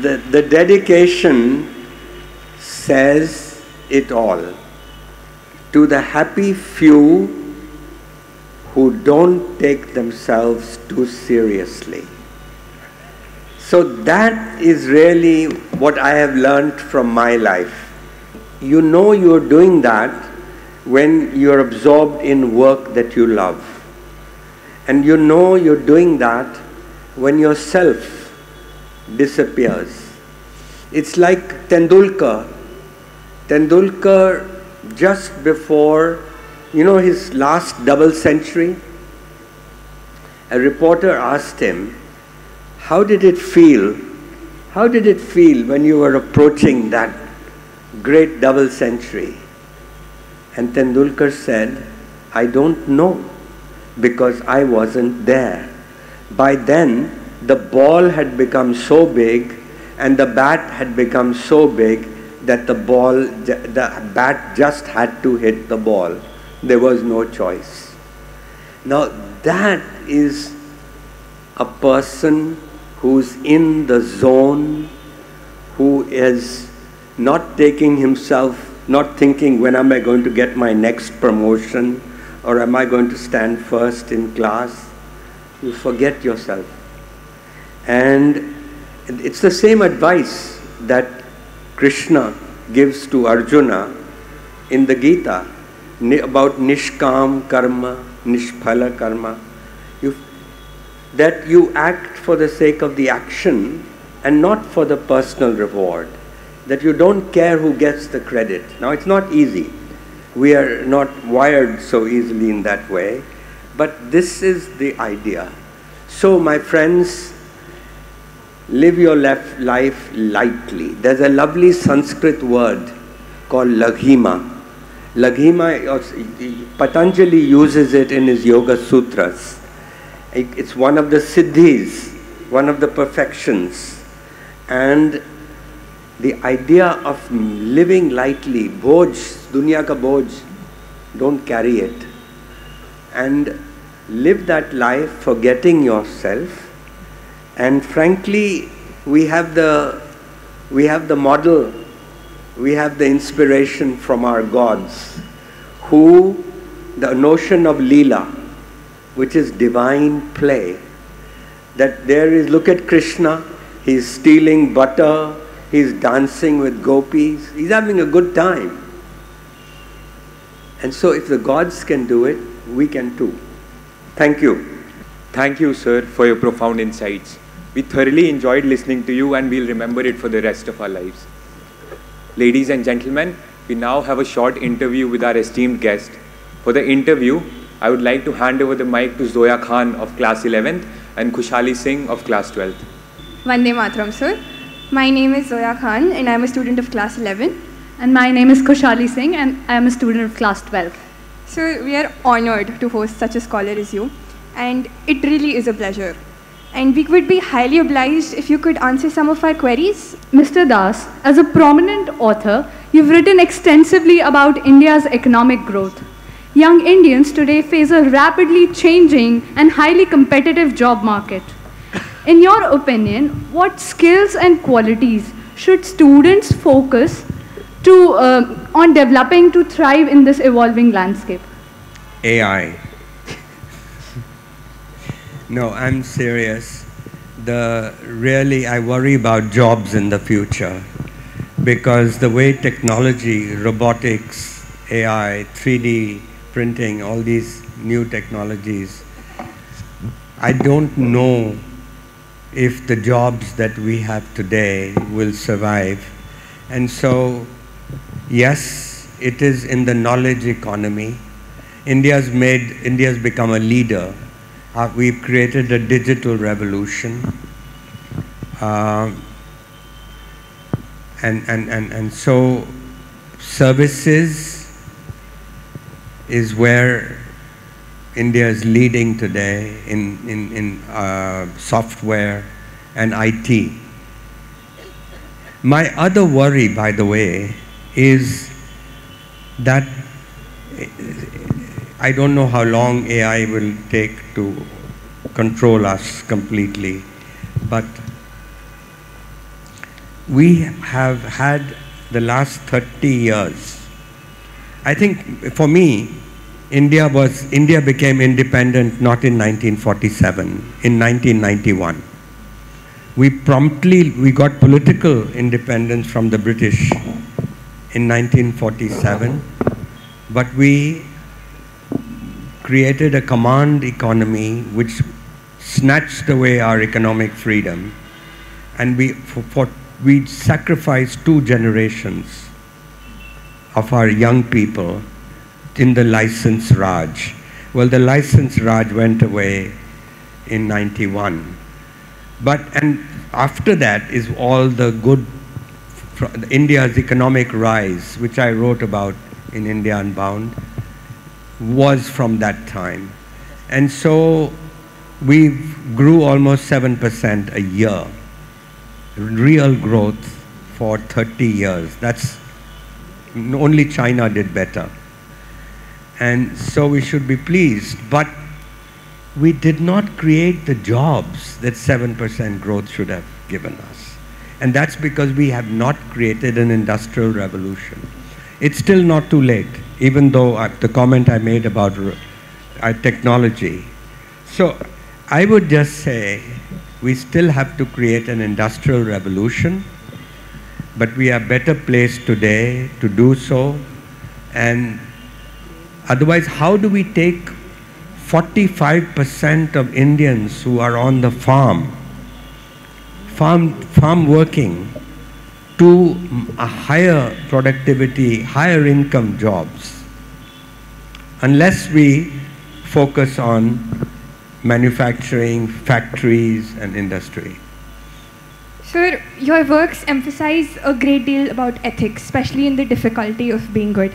the dedication says it all. To the happy few who don't take themselves too seriously. So that is really what I have learned from my life. You know you're doing that when you're absorbed in work that you love. And you know you're doing that when yourself disappears. It's like Tendulkar. Tendulkar, just before, you know, his last double century, a reporter asked him, how did it feel? How did it feel when you were approaching that great double century? And Tendulkar said, I don't know, because I wasn't there. By then, the ball had become so big and the bat had become so big that the bat just had to hit the ball. There was no choice. Now that is a person who's in the zone, who is not taking himself, not thinking, when am I going to get my next promotion, or am I going to stand first in class? you forget yourself. And it's the same advice that Krishna gives to Arjuna in the Gita about nishkam karma, nishphala karma. That you act for the sake of the action and not for the personal reward. That you don't care who gets the credit. Now, it's not easy. We are not wired so easily in that way. But this is the idea. So, my friends, live your life lightly. There's a lovely Sanskrit word called laghima. Laghima, Patanjali uses it in his Yoga Sutras. It's one of the siddhis, one of the perfections. And the idea of living lightly, boj, dunya ka boj, don't carry it. And live that life forgetting yourself. And frankly, we have the model, we have the inspiration from our gods, who the notion of Leela, which is divine play, that there is, look at Krishna, he's stealing butter, he's dancing with gopis, he's having a good time. And so if the gods can do it, we can too. Thank you. Thank you, sir, for your profound insights. We thoroughly enjoyed listening to you and we'll remember it for the rest of our lives. Ladies and gentlemen, we now have a short interview with our esteemed guest. For the interview, I would like to hand over the mic to Zoya Khan of class 11th and Khushali Singh of class 12th. Vande Mataram, sir. My name is Zoya Khan and I am a student of class 11. And my name is Khushali Singh and I am a student of class 12. So we are honored to host such a scholar as you, and it really is a pleasure. And we would be highly obliged if you could answer some of our queries. Mr. Das, as a prominent author, you've written extensively about India's economic growth. Young Indians today face a rapidly changing and highly competitive job market. In your opinion, what skills and qualities should students focus on developing to thrive in this evolving landscape? AI. No, I'm serious. Really, I worry about jobs in the future because the way technology, robotics, AI, 3D printing, all these new technologies, I don't know if the jobs that we have today will survive. And so, yes, it is in the knowledge economy. India's become a leader. We've created a digital revolution. And so services is where India is leading today in software and IT. My other worry, by the way, is that I don't know how long AI will take to control us completely, but we have had the last 30 years. I think for me, India became independent not in 1947, in 1991. We got political independence from the British in 1947, but we created a command economy which snatched away our economic freedom, and we sacrificed 2 generations of our young people in the license Raj. Well, the license Raj went away in 91. And after that is all the good, India's economic rise, which I wrote about in India Unbound, was from that time. And so we grew almost 7% a year, real growth for 30 years. That's only China did better. And so we should be pleased. But we did not create the jobs that 7% growth should have given us. And that's because we have not created an industrial revolution. It's still not too late, even though the comment I made about technology. So I would just say we still have to create an industrial revolution, but we are better placed today to do so. And otherwise, how do we take 45% of Indians who are on the farm working, to a higher productivity, higher income jobs, unless we focus on manufacturing, factories and industry? Sir, your works emphasize a great deal about ethics, especially in the difficulty of being good.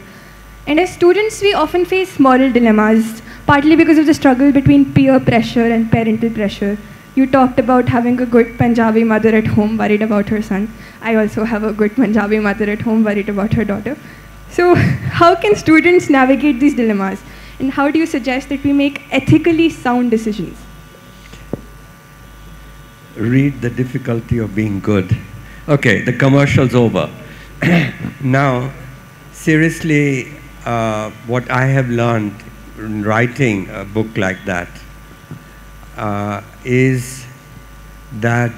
And as students, we often face moral dilemmas, partly because of the struggle between peer pressure and parental pressure. You talked about having a good Punjabi mother at home worried about her son. I also have a good Punjabi mother at home worried about her daughter. So how can students navigate these dilemmas? And how do you suggest that we make ethically sound decisions? Read The Difficulty of Being Good. Okay, the commercial's over. Now, seriously, what I have learned in writing a book like that is that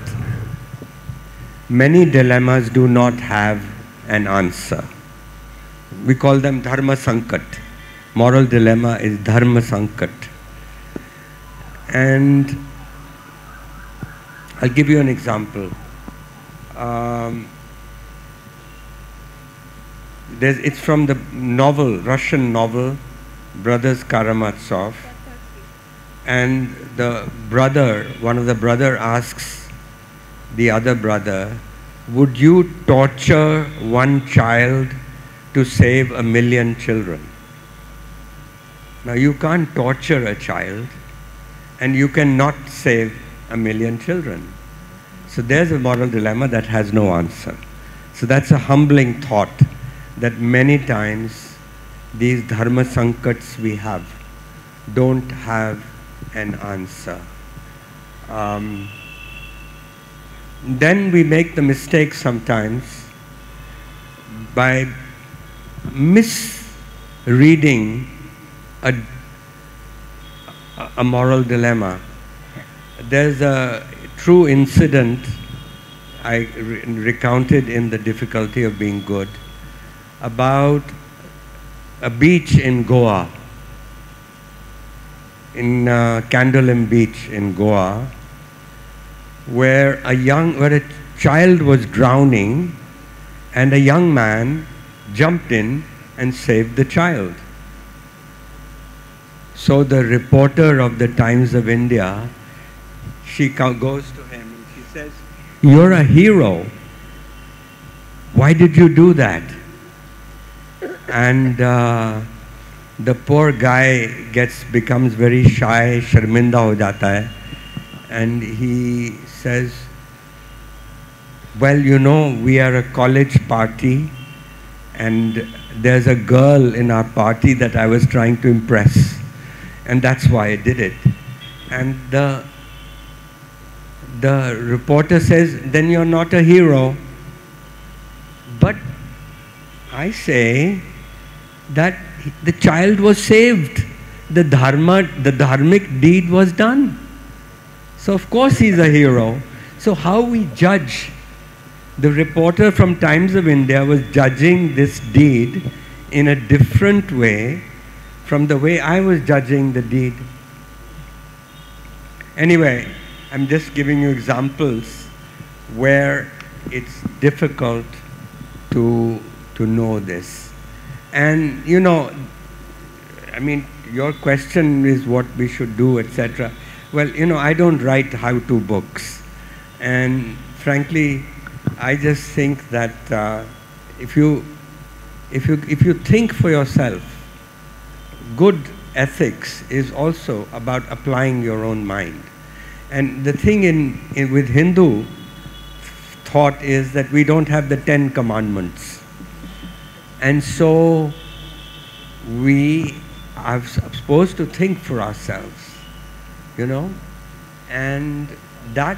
many dilemmas do not have an answer. We call them dharma sankat. Moral dilemma is dharma sankat. And I'll give you an example. It's from the novel, Russian novel, Brothers Karamazov. And the brother, one of the brother asks the other brother, would you torture one child to save 1 million children? Now you can't torture a child and you cannot save 1 million children. So there's a moral dilemma that has no answer. So that's a humbling thought that many times these dharma sankats we have don't have an answer. Then we make the mistake sometimes by misreading a moral dilemma. There's a true incident I recounted in The Difficulty of Being Good about a beach in Goa, in Candolim Beach in Goa, where a child was drowning and a young man jumped in and saved the child. So the reporter of the Times of India, she goes to him and she says, "You're a hero. Why did you do that?" And the poor guy becomes very shy, sharminda ho jata hai, and he says, "Well, you know, we are a college party and there's a girl in our party that I was trying to impress, and that's why I did it." And the reporter says, "Then you're not a hero." But I say that the child was saved. The dharmic deed was done. So of course he's a hero. So how we judge? The reporter from Times of India was judging this deed in a different way from the way I was judging the deed. Anyway, I'm just giving you examples where it's difficult to know this. And you know, I mean, your question is what we should do, etc. Well, you know, I don't write how-to books. And frankly, I just think that if you think for yourself, good ethics is also about applying your own mind. And the thing with Hindu thought is that we don't have the 10 commandments. And so we are supposed to think for ourselves, you know, and that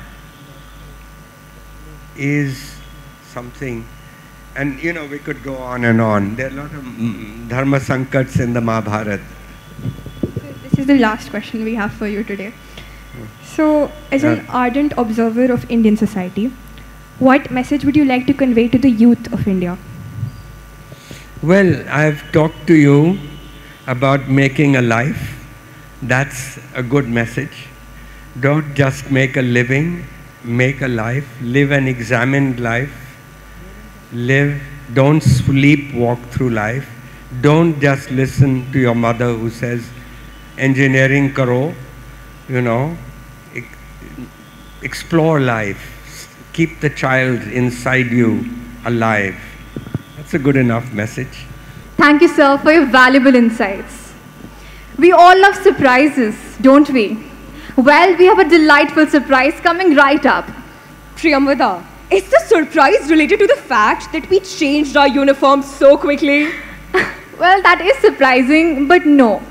is something. And you know, we could go on and on. There are a lot of dharma sankats in the Mahabharata. This is the last question we have for you today. So, as an ardent observer of Indian society, what message would you like to convey to the youth of India? Well, I've talked to you about making a life. That's a good message. Don't just make a living, make a life. Live an examined life. Live, don't sleepwalk through life. Don't just listen to your mother who says, engineering karo, you know. Explore life. Keep the child inside you alive. That's a good enough message. Thank you, sir, for your valuable insights. We all love surprises, don't we? Well, we have a delightful surprise coming right up. Priyamvada, is the surprise related to the fact that we changed our uniform so quickly? Well, that is surprising, but no.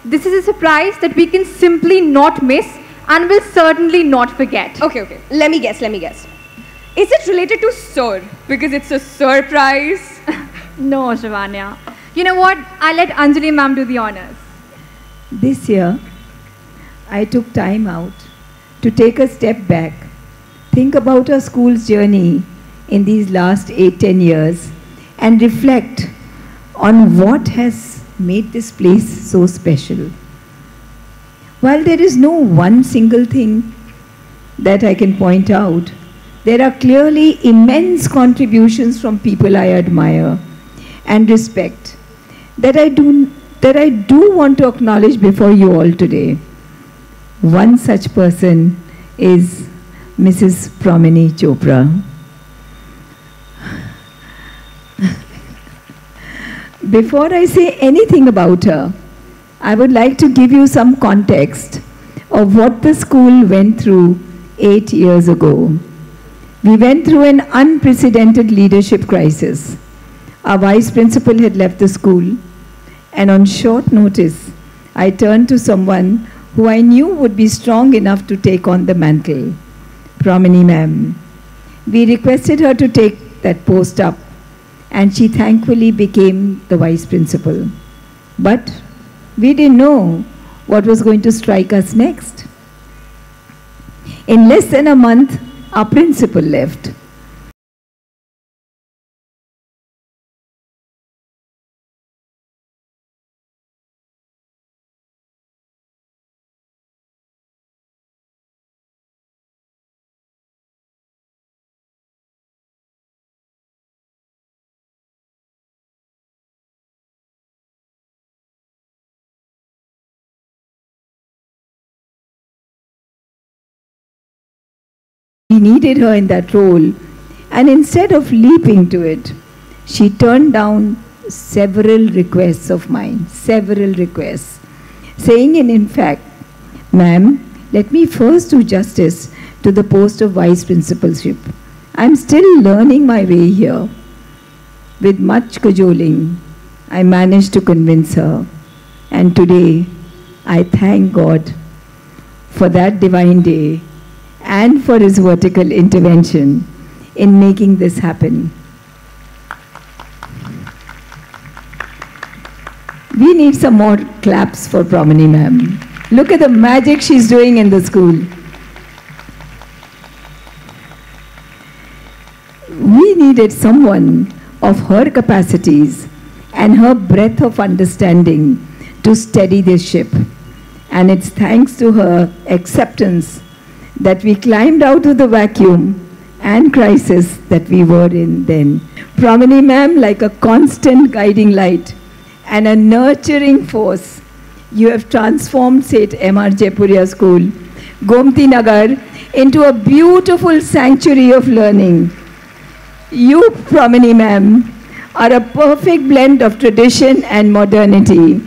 This is a surprise that we can simply not miss and will certainly not forget. Okay. Let me guess. Is it related to Sir? Because it's a surprise? No, Shivanya. You know what? I'll let Anjali ma'am do the honors. This year, I took time out to take a step back, think about our school's journey in these last 8-10 years, and reflect on what has made this place so special. While there is no one single thing that I can point out, there are clearly immense contributions from people I admire and respect that I do want to acknowledge before you all today. One such person is Mrs. Promini Chopra. Before I say anything about her, I would like to give you some context of what the school went through 8 years ago. We went through an unprecedented leadership crisis. Our vice principal had left the school, and on short notice, I turned to someone who I knew would be strong enough to take on the mantle, Promini ma'am. We requested her to take that post up, and she thankfully became the vice principal. But we didn't know what was going to strike us next. In less than a month, our principal left. We needed her in that role, and instead of leaping to it, she turned down several requests of mine, saying in fact, ma'am, let me first do justice to the post of vice principalship. I'm still learning my way here. With much cajoling, I managed to convince her, and today I thank God for that divine day and for his vertical intervention in making this happen. We need some more claps for Promini ma'am. Look at the magic she's doing in the school. We needed someone of her capacities and her breadth of understanding to steady this ship. And it's thanks to her acceptance that we climbed out of the vacuum and crisis that we were in then. Promini ma'am, like a constant guiding light and a nurturing force, you have transformed Seth M.R Jaipuria School, Gomti Nagar, into a beautiful sanctuary of learning. You, Promini ma'am, are a perfect blend of tradition and modernity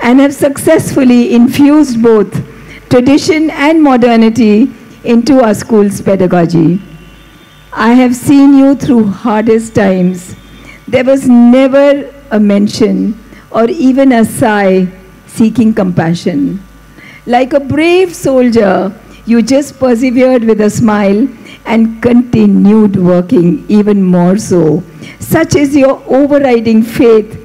and have successfully infused both tradition and modernity into our school's pedagogy. I have seen you through hardest times. There was never a mention or even a sigh seeking compassion. Like a brave soldier, you just persevered with a smile and continued working even more so. Such is your overriding faith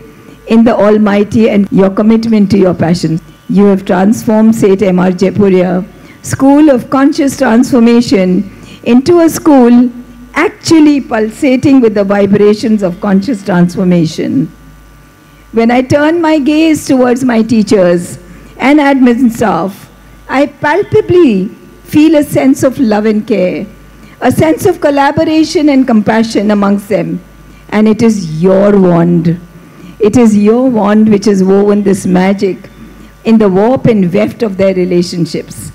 in the Almighty and your commitment to your passion. You have transformed Seth M.R Jaipuria school of conscious transformation into a school actually pulsating with the vibrations of conscious transformation. When I turn my gaze towards my teachers and admin staff, I palpably feel a sense of love and care, a sense of collaboration and compassion amongst them. And it is your wand. It is your wand which has woven this magic in the warp and weft of their relationships.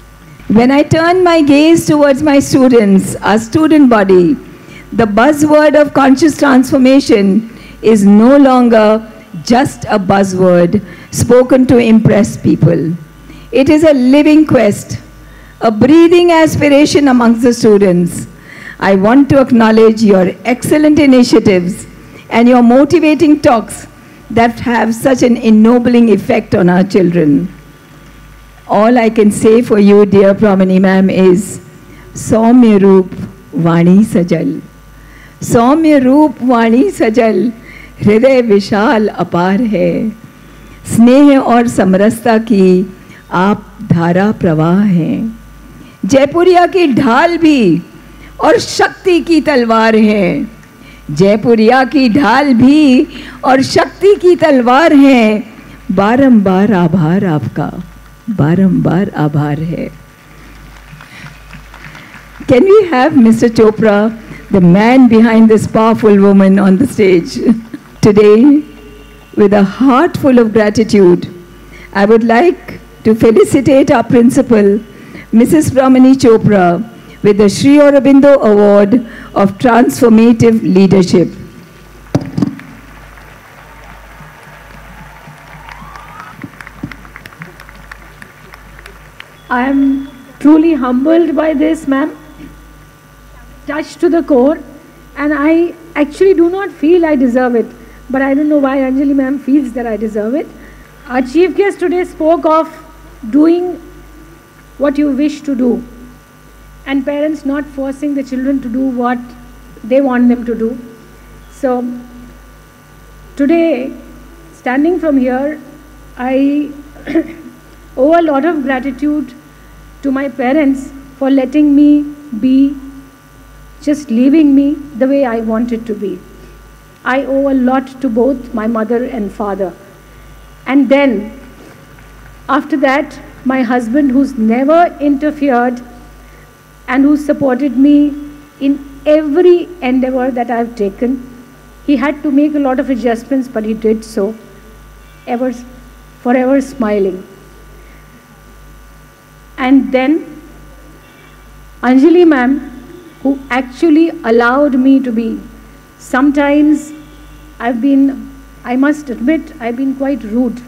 When I turn my gaze towards my students, our student body, the buzzword of conscious transformation is no longer just a buzzword spoken to impress people. It is a living quest, a breathing aspiration amongst the students. I want to acknowledge your excellent initiatives and your motivating talks that have such an ennobling effect on our children. All I can say for you, dear Promini ma'am, is Saumya Roop Vani Sajal. Saumya Roop Vani Sajal, हृदय विशाल अपार है, स्नेह और समरसता की आप धारा प्रवाह हैं। जयपुरिया की ढाल भी और शक्ति की तलवार है। जयपुरिया की ढाल भी और शक्ति की तलवार है। बारंबार आभार आपका, बारंबार आभार है। Can we have Mr. Chopra, the man behind this powerful woman, on the stage? Today, with a heart full of gratitude, I would like to felicitate our principal, Mrs. Promini Chopra, with the Sri Aurobindo Award of Transformative Leadership. I am truly humbled by this, ma'am, touched to the core, and I actually do not feel I deserve it, but I don't know why Anjali ma'am feels that I deserve it. Our chief guest today spoke of doing what you wish to do, and parents not forcing the children to do what they want them to do. So today, standing from here, I owe a lot of gratitude to my parents for letting me be, just leaving me the way I wanted to be. I owe a lot to both my mother and father. And then, after that, my husband, who's never interfered and who supported me in every endeavor that I've taken. He had to make a lot of adjustments, but he did so, forever smiling. And then Anjali ma'am, who actually allowed me to be. Sometimes I must admit, I've been quite rude.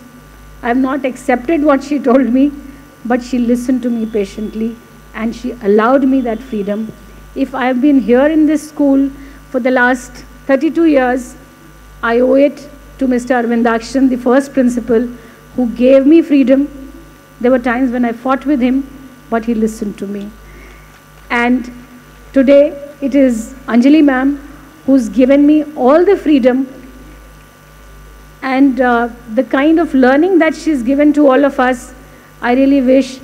I've not accepted what she told me, but she listened to me patiently and she allowed me that freedom. If I've been here in this school for the last 32 years, I owe it to Mr. Arvindakshan, the first principal, who gave me freedom. There were times when I fought with him, but he listened to me. And today, it is Anjali ma'am who's given me all the freedom and the kind of learning that she's given to all of us. I really wish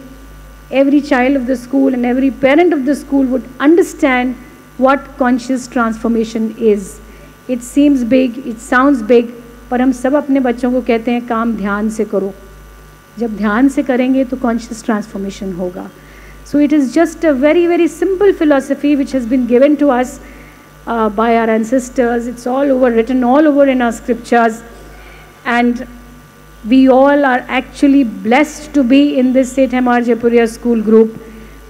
every child of the school and every parent of the school would understand what conscious transformation is. It seems big, it sounds big, पर हम सब अपने बच्चों को कहते हैं काम ध्यान से करो. जब ध्यान से करेंगे तो conscious transformation होगा. So it is just a very, very simple philosophy which has been given to us by our ancestors. It's all over, written all over in our scriptures. And we all are actually blessed to be in this Seth M.R Jaipuria school group,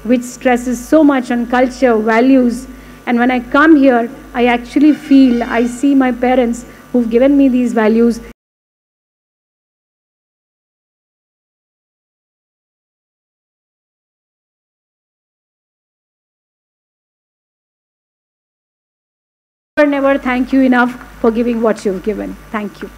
which stresses so much on culture, values. And when I come here, I actually feel, I see my parents who've given me these values. Never thank you enough for giving what you've given. Thank you.